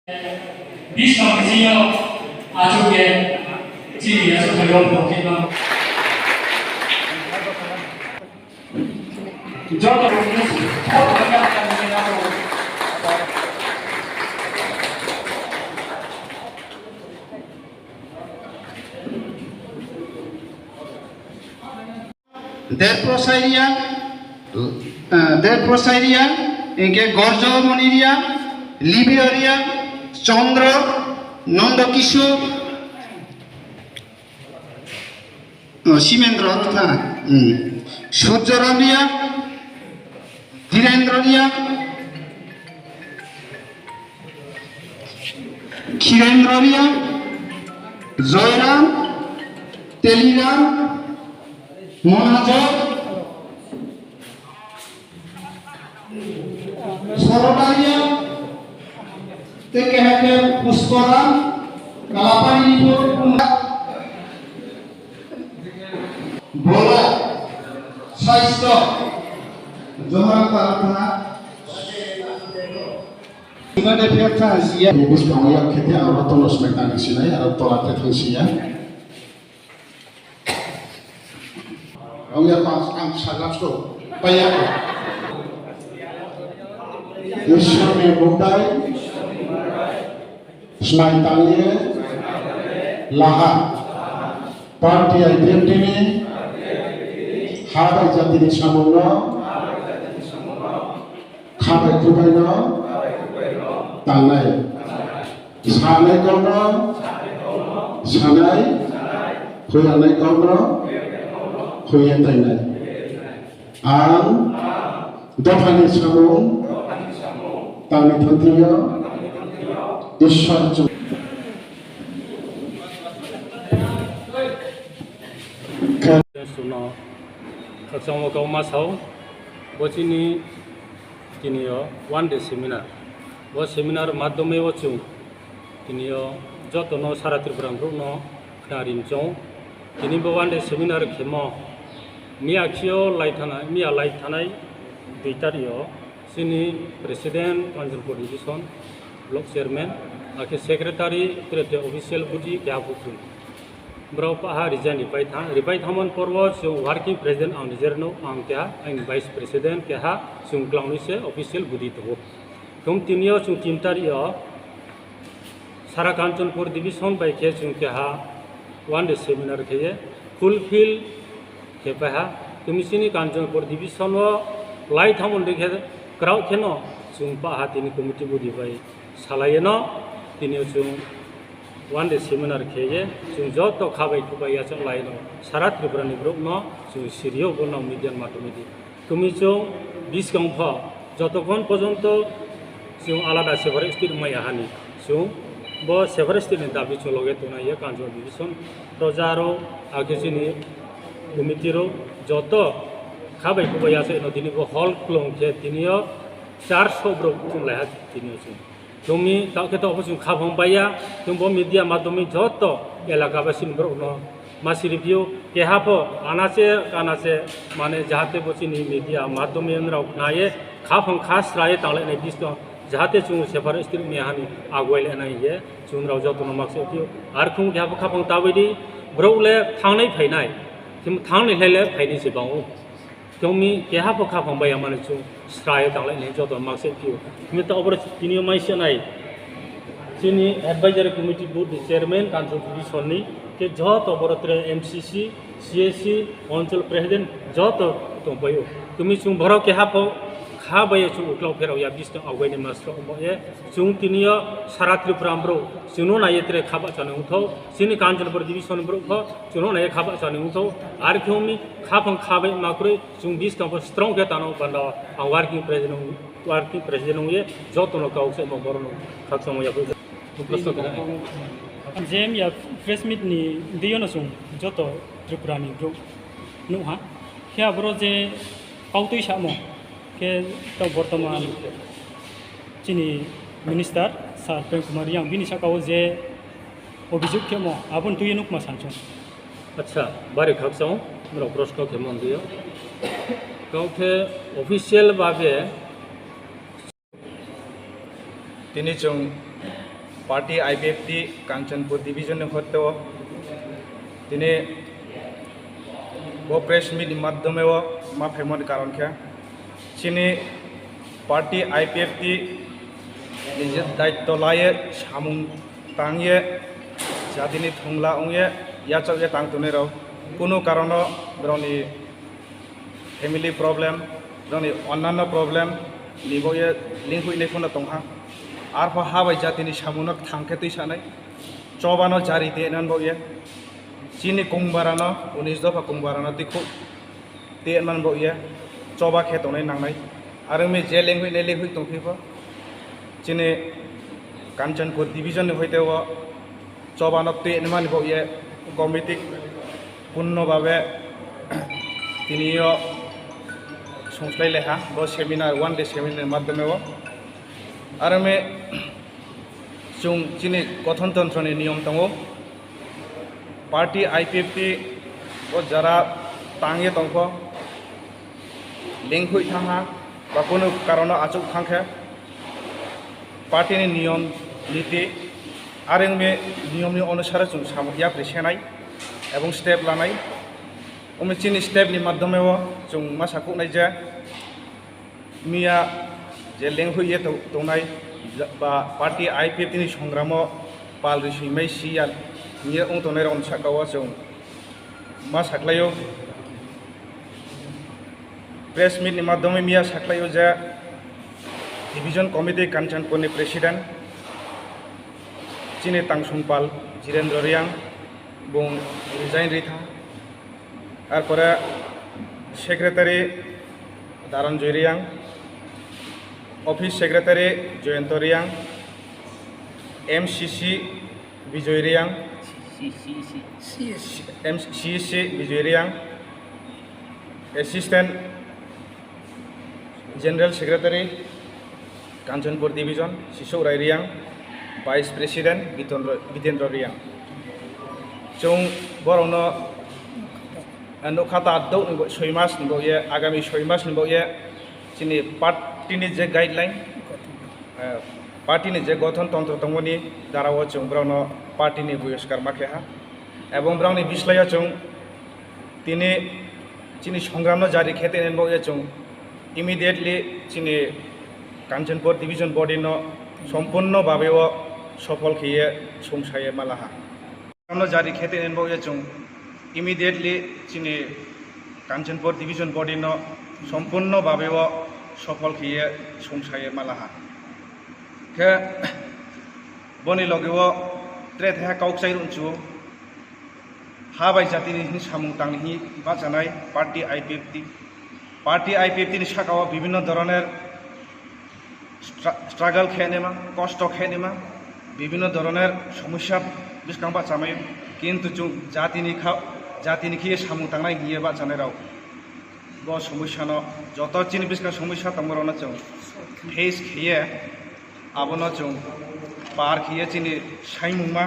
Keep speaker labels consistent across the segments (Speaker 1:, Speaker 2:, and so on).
Speaker 1: Bis kami siyo ajuk ke ciri ajuk terlalu mungkin bang. Jauh terus, kau terkadang akan mengenal.
Speaker 2: Delprasad इनके गौरजो मुनिरिया लिबियरिया चंद्र Nandkishore simendra था सूर्यरामिया धीरेन्द्रिया खीरेन्द्रिया Jairam Teliram मोनाजर Sorodaria, Kehake puspa, kalapani borok, Asst, Johar Katal, Ananda Bazar, Bus Pangya Kete Arab Tolos Mekanik Sinai Arab Tolat Teknisia. Kami pas ang sagap sto, payah. ईश्वर में बुद्धाई स्माइतालिये लाहा party identity में हाबाई जाति नि सामुना खाबाई खुबाइना तांनाय सानाय गावना सानाय खुयानाय गावना खुयानाय आं दफानि सामुं तांनि थांथिया ईश्वर जो
Speaker 3: सुनो कक्षाओं का मासाओ बचिनी तिनियो वन डे सेमिनार वो सेमिनार माध्यमे वो चुं तिनियो जो तो नो सारा त्रिपुरांगो नो खारिम चों तिनी बो वन डे सेमिनार खेमो मिया खियो लाइथानाय दुइटारियो सिनी president Kanchanpur division block chairman आके सेक्रेटारी ट्रेड ऑफिशियल बुजी क्या बुकुन ब्राउ पाहा रिजाइन रिपाई थामन पर्व जो वर्किंग प्रेसिडेंट आं निजेरनो आं क्या आं वाइस प्रेसिडेंट क्या जों क्लाउनी से ऑफिशियल बुदी तो तुम तिनियो जों टीमटारियो सारा कांचनपुर डिविजन बाय के जों क्या वन डे सेमिनार के फुलफिल के पाहा तुमसिनी कांचनपुर डिविजन लाई थामन देखे क्राउड खेनो जों पाहा तिनी कमिटी बुदी बाय सालायनो तिनियो जों वन डे सेमिनार खेये जों जत खाबाय खुबाया जों लायनो सारा त्रिपुरानि ग्रुप न जों सिरियो गनो मिडियान मातुमिदि तुमि जों 20 गंफ जतक्षण पर्यन्त जों आलादा सेभार स्टेट मायाहानि जों बो सेभार स्टेटनि दाबि चलगे तनायो कांजन डिविजन प्रजारो आगेजिनि कमिटिरो जत खाबाय खुबाया जों दिनि बो हल क्लं के दिनियो 400 ग्रुप जों लाया दिनियो जों तुमी ताके तो जों खाफंबाया जों बो मीडिया माध्यमे जत एलाका बासिन ब्रनो मासि रिव्यू केहापो आनासे कानासे माने जाहाते बसिनि मीडिया माध्यमे राव नाये खाफं खास्राय तांलायनाय दिस्तो जाहाते जों सेफार स्टेट मेहानि आगवायलायनाय ये जों राव जत नमाक्से पियो आरखुं केहापो खाफं ताबायदि ब्रौले थांनाय फायनाय जों थांनाय लायले फायनि सेबाङो तुमी केहापो खाफंबाया माने जों स्राय तांलायनाय जत नमाक्से पियो तुमी तो अबर तिनियो माइसेनाय जोंनि advisory committee board chairman Kanchanpur डिविजननि के जत बरत्रे एमसीसी सीएससी अंचल प्रेसिडेंट जत दंबायो तुमी जों भराव केहापो खाबायो जों उक्लाव फेराव या बिसनो आवगायनि मास्टर अबये जों तिनियो सारा त्रिपुरामब्रो जोंनो नायत्रे खाबा जानो उथौ जोंनि कांचनपुर डिविजन ब्रो जोंनो नाय खाबा जानो उथौ आर खेमि खाफं खाबाय माख्रै जों बिस कांपो स्ट्रंग के तानो बन्दा आं वर्किंग प्रेसिडेंट ये जतनो काउसे मबरनो खाखसमया प्रश्न
Speaker 4: जेम या प्रेस मीट नि दियोनो सुं जतो त्रिपुरानि ग्रुप नुहा क्या ब्रो जे पाउतै सामो के तो वर्तमान चिनी मिनिस्टर सार Prem Kumar yang bini sakao je अभियोग के मो आबन तुय नुक मा सानचो
Speaker 3: अच्छा बारे खाखसाव मरो प्रश्न के मन दियो गावथे ऑफिशियल भाबे
Speaker 5: तिनी जों पार्टी IPFT कांचनपुर डिवीजन होते हो दिने वो प्रेस मीट माध्यमे वो मा फेमन कारण क्या चिनी पार्टी IPFT निजे दायित्व लाये सामुं तांगे जातिनि थुंगला उंगे या चलजे तांग तुने रहो कुनो कारणो ब्रौनी फैमिली प्रॉब्लम ब्रौनी अन्नान्य प्रॉब्लम निबो ये लिंक हुई लेखुना तोंहा आर फा हाबाय जातिनि सामुनक थांखे तैसानाय चबानो जारि देनान बो ये चिनि कुंबारानो 19 दफा कुंबारानो तिखु देनान बो ये चबा खेतनाय नांनाय आरो मे जे लिंक हुई तोंखिबो चिनि कांचनपुर डिवीजन होते वो चबानो तेनमान बो ये कमिटी पूर्णभावे तिनियो संस्लाय लेहा बो सेमिनार 1 डे सेमिनार माध्यमे वो आरो मे जों चिनि गठनतंत्रनि नियम दङ पार्टी IPFT ओ जरा तांगे दंख लिंक हुई थाहा बा कोनो कारण आचुक थांखे पार्टीनि नियम नीति आरो मे नियमनि अनुसार जों सामगिया प्रेसेनाय एवं स्टेप लानाय ओमे चिनि स्टेपनि माध्यमे जों मा साकुनाय जे मिया जे लिंक हुई दंनाय बा पार्टी IPFT नि संग्रामो पाल रिसैमै सिया निया उंतनाय रन साकावा जों मा साख्लायो प्रेस मीट नि माध्यमे मिया साख्लायो जे डिवीजन कमिटी कांचनपुरनि प्रेसिडेंट चिनि तांसुंपाल जिरेन्द्र रियां बुं रिजाइन रिथा आरपरे सेक्रेटारि दारनजय रियां ऑफिस सेक्रेटारि जयंत रियां MCC विजय रियां MCC विजय रियां assistant general secretary Kanchanpur division शिशु राय रियां वाइस प्रेसिडेंट बिदेन्द्र रियां जों बरनो नखाता दौ 6 मास निबो ये आगामी 6 मास निबो ये चिनि पार्टीनि जे गाइडलाइन पार्टीनि जे गठनतंत्र दंगनि दाराव जों ब्रावनो पार्टीनि बहिष्कार माखेहा एवं ब्रावनि बिस्लाया जों तिनि चिनि संग्रामनो जारि खेतेनबो ये जों इमिडिएटली चिनि कांचनपुर डिवीजन बॉडी नो संपूर्ण भावे सफल किए संसाये मालाहा संग्रामनो जारि खेतेनबो ये जों इमिडिएटली चिनि कांचनपुर डिवीजन बॉडी नो संपूर्ण भावे सफल किए संसाये मालाहा के बनी लगे ट्रेड है काउक्साई उनचु हाबाय जातिनि सामुं तांनि बाजानाय पार्टी IPFT नि साकाव विभिन्न धरनेर स्ट्रागल खेनेमा कष्ट खेनेमा विभिन्न धरनेर समस्या बिसकां बाचामाय किन्तु जों जातिनि खिए सामुं तांनाय गिए बाचानाय राव गो समस्या न जत चिनि बिसकां समस्या तंगरना जों फेस खिए आबनो जों पार खिए चिनि साइमुंमा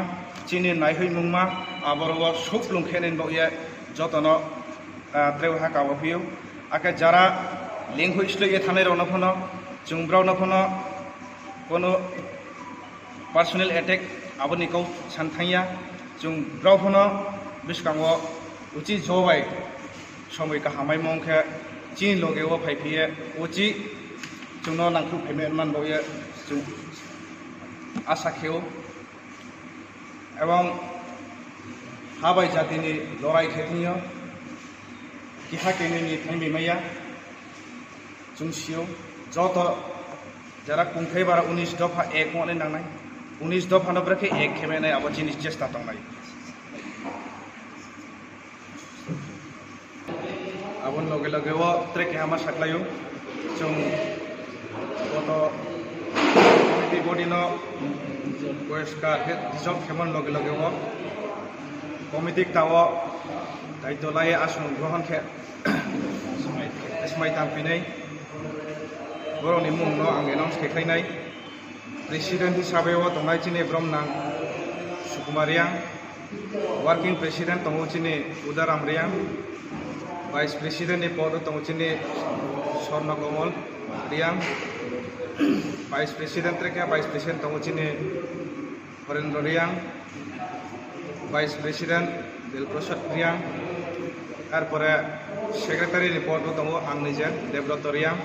Speaker 5: चिनि नायहैमुंमा आबरवा सुखलुं खेनेन बये जतन त्रेवहा कावफियो आके जरा लिंक हुइस्लये थानाय रनो फनो जों ब्रावनो फनो कोनो पर्सनल अटैक आबनिखौ सानथाइया जों ब्राव फनो बिसकांगो उचि जबाय समय का हामाय मंखे चिनि लगेव फाइफिए उचि जोंनो नांखु पेमेन्ट मान बये जों आशा खेव एवं हाबाय जातिनि लड़ाई खेतियो किहा केनेनि थाइमिमाया जों सियो जत जरा कुंखै बारा 19 दफा एक मने नांनाय 19 दफा नब्रखे एक खेमेनाय आबो जिनि चेष्टा दंनाय आबन लगे लगे वो ट्रेक हामा साख्लायो जों गत कमिटी बॉडी नो बहिष्कार डिजल्व खेमन लगे लगे वो कमिटी तावो दायित्व लाये आसन ग्रहण खे स्माय तांफिनाय बर'नि मुं न आं एनाउन्स खेख्लायनाय प्रेसिडेंट हिसाबै दंनाय चिनि ब्रह्मनां सुकुमार रियां वार्किं प्रेसिडेंट दङ चिनि udharam रियां वाइस प्रेसिडेंट नि पद दङ चिनि sarna kamal रियां वाइस प्रेसिडेंट रेखे वाइस प्रेसिडेंट दङ चिनि Harendra reang, Vice President Delprasad reang, তারপরে সেক্রেটারির পদ দङ आं निजे Debrata reang,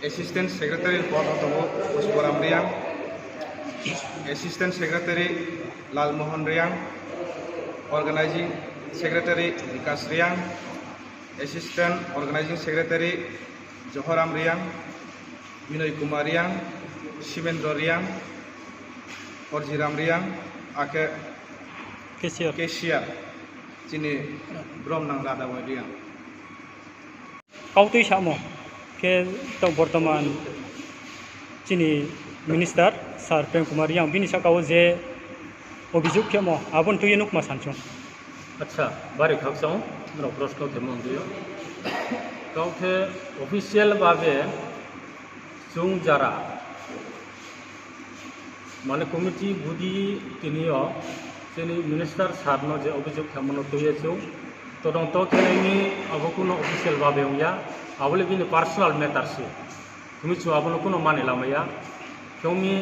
Speaker 5: Assistant Secretary পদ দङ puspa reang, Assistant Secretary Lalmohan reang, Organizing Secretary Vikas reang, Assistant Organizing Secretary Joharam reang, Prem Kumar reang, simendra reang, udharam reang, ake Cashier Tini Radha reang.
Speaker 4: Kau tu siapa? Ke tau berteman Tini Minister Sar Prem Kumar yang bini sakau je অভিযোগ কিয় mo abon tu yenuk masanchung.
Speaker 3: अच्छा बारे खाक्साओ मेरा प्रश्न थे मंदियो क्योंकि official भावे जों Zara माने कमिटी बुदी तिनियो जेनि मिनिस्टार सारनो जे अभियोग खामनो तोयेचो तदंत केनि अब कुनो ऑफिशियल भावे या आवले बिनि पर्सनल मैटर से तुमिचो आबनो कुनो माने लामया क्योंकि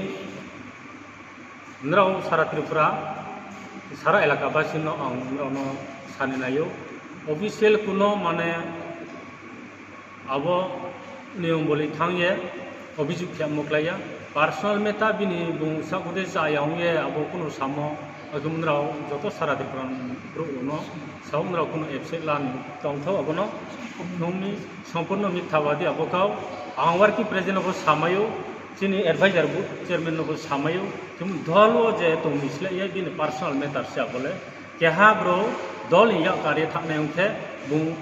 Speaker 3: नराव सारा त्रिपुरा सारा इलाका बासिनो आंनो सानि नायो ऑफिशियल कुनो माने अब नियम बोली थांगे अभियोग खामक्लाया पर्सनल मेटा बिनि बुंसा गुदे जायावये अब कुनो सामो अगुमराव जतो सारा त्रिपुरा ब्रुनो साउमराव कुनो एबसेट लानि तंथौ अबनो नोंनि सम्पूर्ण मिथ्यावादी अबकाव आं वार्किं प्रेसिडेंट को सामायो Tini advisor bu chairman no samayo tum dolo je to misle ye bin personal matter se bole ke ha bro dol ya karya thakne ungke bung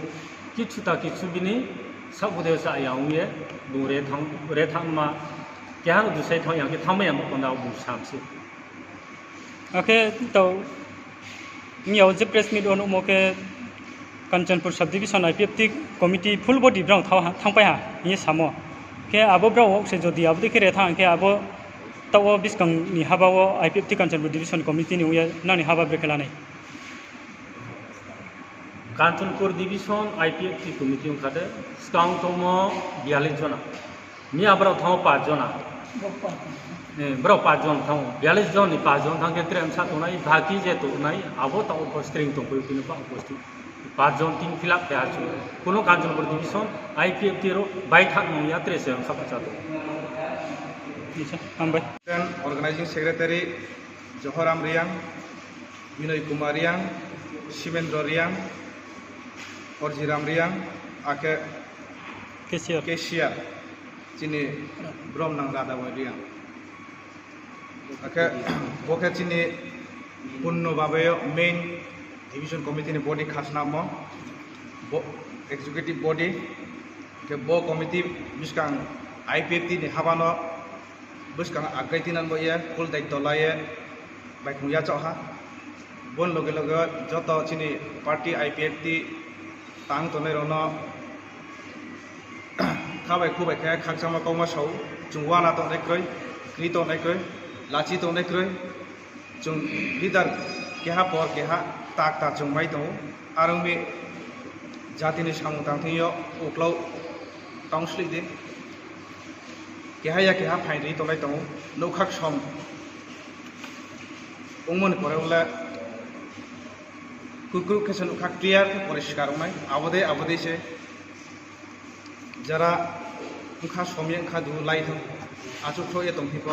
Speaker 3: kichu ta kichu bini sabude sa yaung ye bung re thang ma ke ha du sai thang yang ke thang ya mo konda bu samsi
Speaker 4: Okay, तो नियाव जे press meet ono mo ke Kanchapur subdivision IPFT committee full body brang thangpai ha ni samo ke abo brang se jodi abo dikhe thang ke abo tawo biskang ni habawo IPFT Kanchapur division committee ni uya nani haba brekela nai
Speaker 3: Kanchapur division IPFT committee khade skang tomo 42 jona ni abra thang 5 jona bro 5 jon thang 42 jon ni 5 jon thang ke trem sa tonai bhaki je to nai abo ta string to koi pinu pa posti 5 jon tin filap pe achu kono Kanchapur division IPFT ro bai thang ya tre se sa cha to
Speaker 4: ambai
Speaker 5: Organizing Secretary Joharam reang, Prem Kumar reang, simendra reang, udharam reang, ake Cashier Tini Radha reang. Ake boke Tini punno babayo main division committee ni body khasna mo executive body ke bo committee biskang IPFT ni habano biskang agaitin bo ye full daitto laye bai khungya chha bon loge loge joto Tini party IPFT tang tonai rono khabai khubai kha khakchama kauma sau chungwana to nekroi kri to nekroi lachi to nekroi chung leader keha por keha tak ta chung mai to arungmi jatini samu tang thiyo uklau tongslai de keha ya keha phaini to nai to nokhak som ungmon korewla কুকুর কেসন উখা clear পরিষ্কার নাই আবদে সে যারা উখা সমিয়ে খা দু লাই থ আচু থ এ তংথিক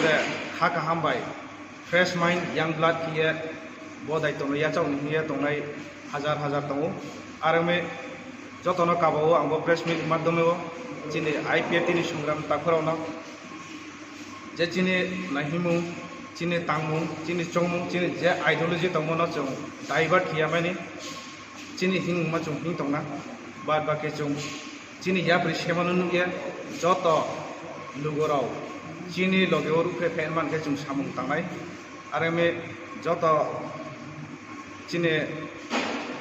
Speaker 5: যে খা কাহামবাই ফ্রেশ মাইন্ড ইয়াং ব্লাড কিয়ে ব দায়িত্ব নয়া চাও নিয়ে তংনাই হাজার হাজার দङ आरो मे যতন কাবাও आंबो प्रेस मिट माध्यमेव जिनि IPFT नि संग्राम ताफोरावनो जे जिनि नाहिमु Tini tangmung, Tini chongmung, Tini je ideology tongmono chong divert khiyamani Tini hing ma chong hing tongna bad bake chong Tini ya prisemanu nuye joto lugorau Tini logeur uphe phenman ke chong samung tangnai are me joto Tini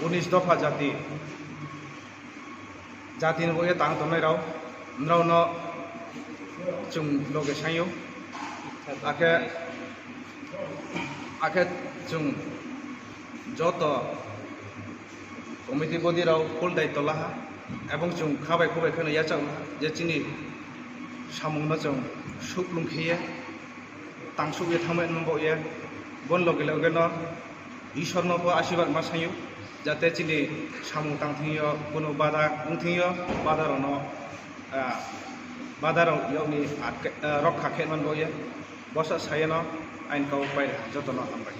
Speaker 5: 19 dofa jati ni boye tang tonai rau nrauno chong loge sayo ake chung joto committee body rao full daitto laha ebong chung khabai khubai khana ya chang je chini samung na chung suklung khiye tangsuk ye thamai nombo ye bon loge loge no ishor no bo ashirwad ma sayu jate chini samu tangthiyo kono bada ungthiyo badar no badar yoni rokha khetman bo ye bosa sayano ain kau pai jotono hambai